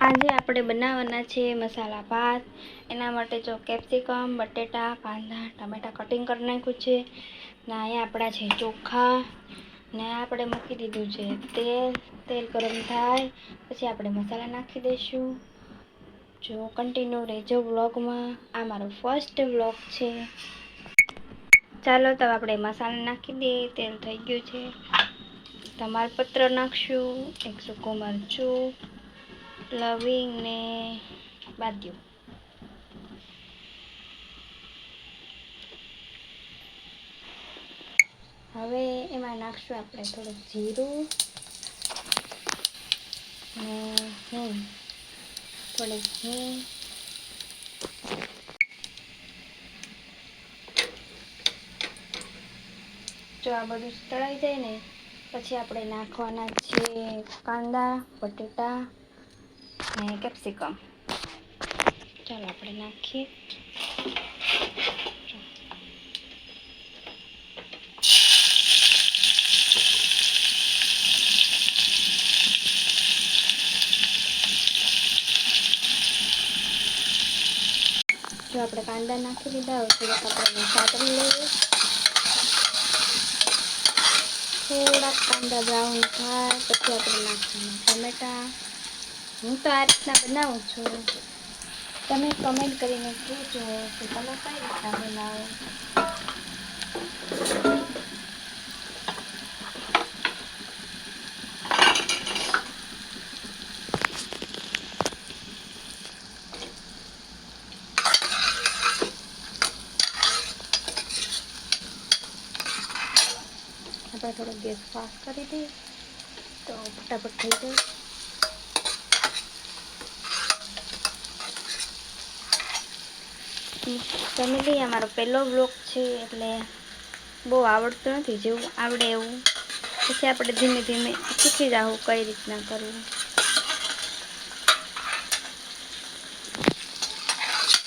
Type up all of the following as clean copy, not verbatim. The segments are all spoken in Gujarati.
આજે આપણે બનાવવાના છે મસાલા ભાત। એના માટે જો કેપ્સિકમ, બટેટા, કાંદા, ટમેટા કટિંગ કરી નાખ્યું છે ને અહીંયા આપણા છે ચોખા ને આપણે મૂકી દીધું છે તેલ ગરમ થાય પછી આપણે મસાલા નાખી દઈશું। જો કન્ટિન્યુ રહેજો વ્લોગમાં। આ મારો ફર્સ્ટ વ્લોગ છે। ચાલો તો આપણે મસાલા નાખી દઈએ। તેલ થઈ ગયું છે, તમાલપત્ર નાખશું, એક સૂકું મરચું, લવિંગ ને બાદિયું। હવે એમાં નાખશું આપણે થોડુંક જીરું ને હિંગ, થોડીક હિંગ। જો આ બધું તળાઈ જાય ને પછી આપણે નાખવાના છે કાંદા, બટેટા ને કેપ્સિકમ। ચાલો આપણે નાખીએ। જો આપણે કાંદા નાખી દીધા, હવે થોડાક આપણે સાતરી લઈએ। થોડાક કાંદા બ્રાઉન થાય પછી આપણે નાખવાના ટમેટા। હું તો આ રીતના બનાવું છું, તમે કમેન્ટ કરીને કહેજો કે તમે કઈ રીતના બનાવો। આપણે થોડો ગેસ ફાસ્ટ કરી દઈએ તો ફટાફટ થઈ જાય। ફેમિલી અમારો પહેલો વ્લોગ છે એટલે બહુ આવડતું નથી, જેવું આવડે એવું પછી આપણે ધીમે ધીમે શીખી જાઉં કઈ રીતના કરવું।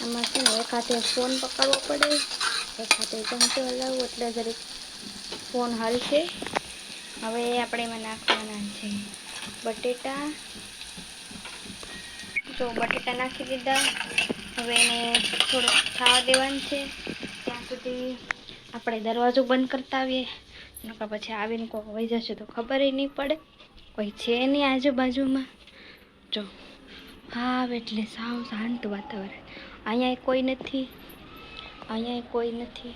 આમાં છે ને એક હાથે ફોન પકડવો પડે, એક હાથે ચમચો હલાવવું એટલે જરીક ફોન હલશે। હવે આપણે એમાં નાખવાના છે બટેટા। જો બટેટા નાખી દીધા, હવે એને થોડુંક ખાવા દેવાનું છે ત્યાં સુધી આપણે દરવાજો બંધ કરતા આવીએ, નકર પછી આવીને કોઈ વહી જશે તો ખબર નહીં પડે, કોઈ છે નહીં આજુબાજુમાં। જો હાવ એટલે સાવ શાંત વાતાવરણ, અહીંયા કોઈ નથી, અહીંયા કોઈ નથી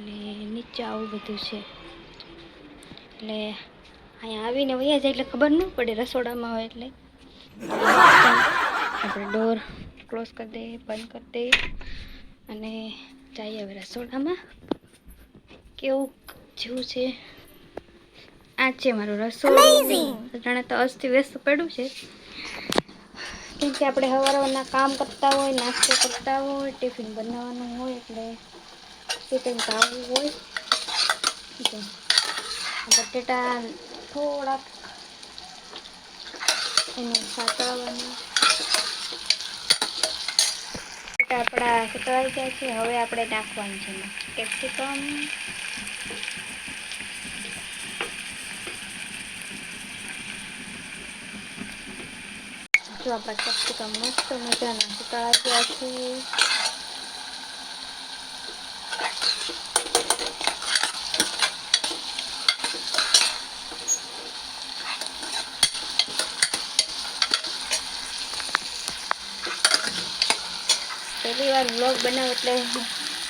ને નીચે આવું બધું છે એટલે અહીંયા આવીને વયા જાય એટલે ખબર ન પડે, રસોડામાં હોય એટલે। આપણે ડોર ક્લોઝ કરી દઈએ, બંધ કરી દઈએ અને જઈએ હવે રસોડામાં। કેવું જેવું છે આ છે મારું રસોડું। જાણે તો અસ્ત વ્યસ્ત પડ્યું છે કેમ કે આપણે સવારના કામ કરતા હોય, નાસ્તો કરતા હોય, ટિફિન બનાવવાનું હોય એટલે ટિફિન ખાવું હોય। બટેટા થોડાક એને સાતળવાના। આપણા સતળાઈ ગયા છે, હવે આપણે નાખવાનું છે કેપ્સિકમ। જો આપણા કેપ્સિકમ મસ્ત મજાના સતળાઈ ગયા છે। પહેલી વાર વ્લોગ બનાવો એટલે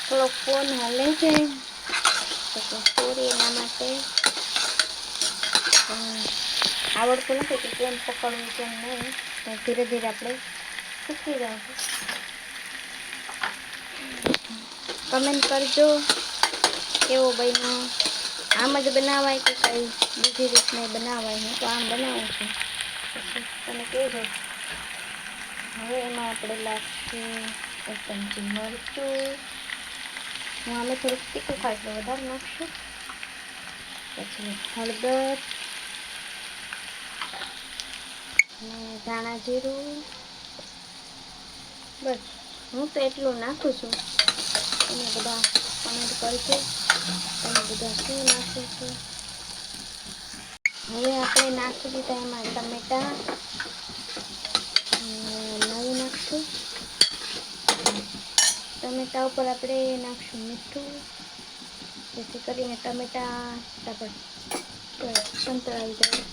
થોડોક ફોન હાલે છે તો સોરી એના માટે। આવડતું નથી કે કેમ પકડવું કેમ નહીં, તો ધીરે ધીરે આપણે શીખી જઈશું। કમેન્ટ કરજો કેવો બન્યો, આમ જ બનાવાય કે કંઈ બીજી રીતના બનાવાય। હું તો આમ બનાવું છું, તમે કહેજો। હવે એમાં આપણે નાખીએ એક ચમચી મરચું। હું આમે થોડુંક તીખું ખાઈ એટલે વધારે નાખશું। પછી હળદર અને ધાણા જીરું, બસ હું તો એટલું નાખું છું। તમે બધા કમેન્ટ કરજો તમે બધા શું નાખો છો। હવે આપણે નાખી દીધા એમાં ટમેટા। ટમેટા ઉપર આપણે નાખશું મીઠું, જેથી કરીને ટમેટા સંતળાઈ જાય.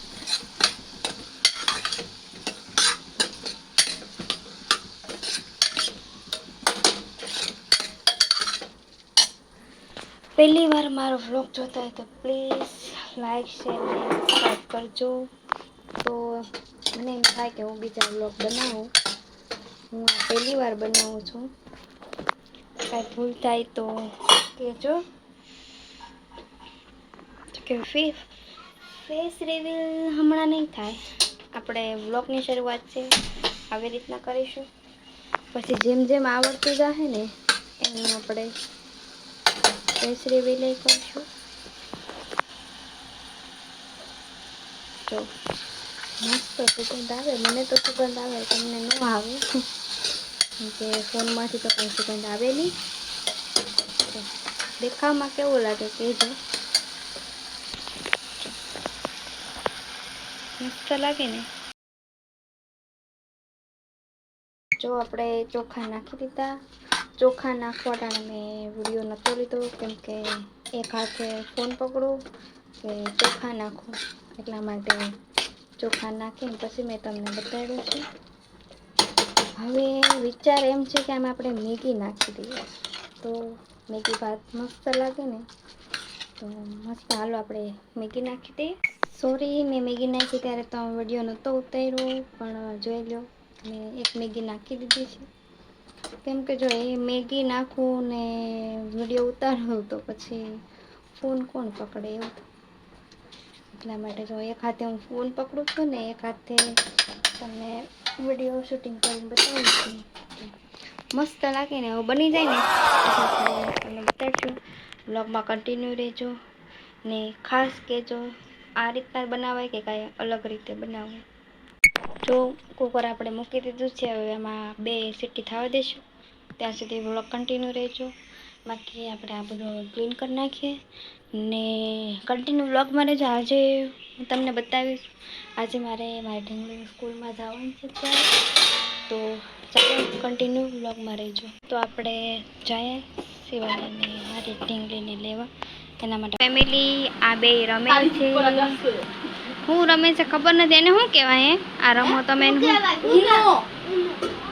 પહેલી વાર મારો વ્લોગ જોતા હોય તો પ્લીઝ લાઈક શેર અને સબસ્ક્રાઈબ કરજો. તો મને એમ થાય કે હું બીજા વ્લોગ બનાવું. હું આ પહેલી વાર બનાવું છું. કાંઈ ભૂલ થાય તો કહેજો. કે ફેસ રિવીલ હમણાં નહીં થાય, આપણે વ્લોગની શરૂઆત છે આવી રીતના કરીશું. પછી જેમ જેમ આવડતું જશે ને એમ આપણે ફેસ રિવીલ કરીશું. જો મસ્ત સુગંધ આવે, મને તો સુગંધ આવે, તમને ન આવે કે ફોનમાંથી તો કંઈ સુગંધ આવે નહીં. દેખાવમાં કેવું લાગે કહેજો. મસ્ત લાગે ને. જો આપણે ચોખા નાખી દીધા. ચોખા નાખવા ટાણે મેં વિડીયો નહોતો લીધો, કેમ કે એક હાથે ફોન પકડું કે ચોખા નાખું, એટલા માટે ચોખા નાખીને પછી મેં તમને બતાવ્યું છે. હવે વિચાર એમ છે કે આમાં આપણે મેગી નાખી દઈએ તો મેગી ભાત મસ્ત લાગે ને. તો મસ્ત, હાલો આપણે મેગી નાખી દઈએ. સોરી, મેં મેગી નાખી ત્યારે તો વિડીયો નહોતો ઉતાર્યો, પણ જોઈ લો મેં એક મેગી નાખી દીધી છે. કેમ કે જો એ મેગી નાખું ને વિડીયો ઉતારું તો પછી ફોન કોણ પકડે એવું. એટલા માટે જો એક હાથે હું ફોન પકડું છું ને એક હાથે તમને વિડીયો શૂટિંગ કરીને બતાવું છું. મસ્ત લાગે ને. હવે બની જાય ને તમને બતાડશું. બ્લોગમાં કન્ટિન્યુ રહેજો ને ખાસ કહેજો આ રીતના બનાવાય કે કાંઈ અલગ રીતે બનાવવું. જો કુકર આપણે મૂકી દીધું છે, હવે એમાં 2 સીટી થવા દઈશું. ત્યાં સુધી બ્લોગ કન્ટિન્યુ રહેજો. બાકી આપણે આ બધું ક્લીન કરી નાખીએ ને કન્ટિન્યુ બ્લોગમાં રહેજો. આજે હું તમને બતાવીશ, આજે મારી ઢીંગલીની સ્કૂલમાં જવાનું છે ત્યારે, તો ચાલો કન્ટિન્યુ બ્લોગમાં રહેજો. તો આપણે જઈએ શિવાનીને મારી ઢીંગલીને લેવા. એના માટે ફેમિલી આ 2 રમે છે. હું રમે છે ખબર નથી, એને શું કહેવાય? આ રમો તમે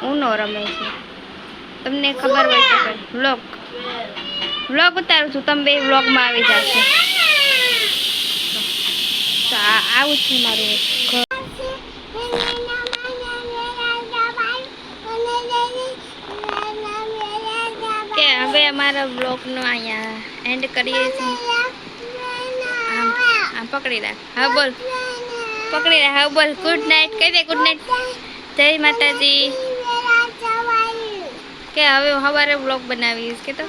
ઉનો રમે છે. તમને ખબર હોય તો વ્લોગ ઉતારું છું, તમે 2 વ્લોગમાં આવી જશે. તો આવું છે મારું ઘર. કે હવે અમારા વ્લોગનો અહીંયા એન્ડ કરીએ છીએ. આમ પકડી રાખ. હા બોલ, પકડી રાખ. હા બોલ, ગુડ નાઇટ કહી દે. ગુડ નાઇટ, જય માતાજી. કે હવે સવારે વ્લોગ બનાવીશ કે તો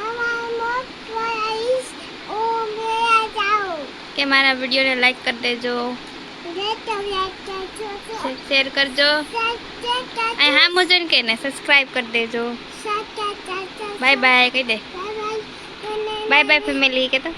કે મારા વિડીયોને લાઈક કરી દેજો, શેર કરજો. હા મુજન કે ને સબસ્ક્રાઇબ કરી દેજો. બાય બાય કહી દે. બાય બાય ફેમિલી કે તો.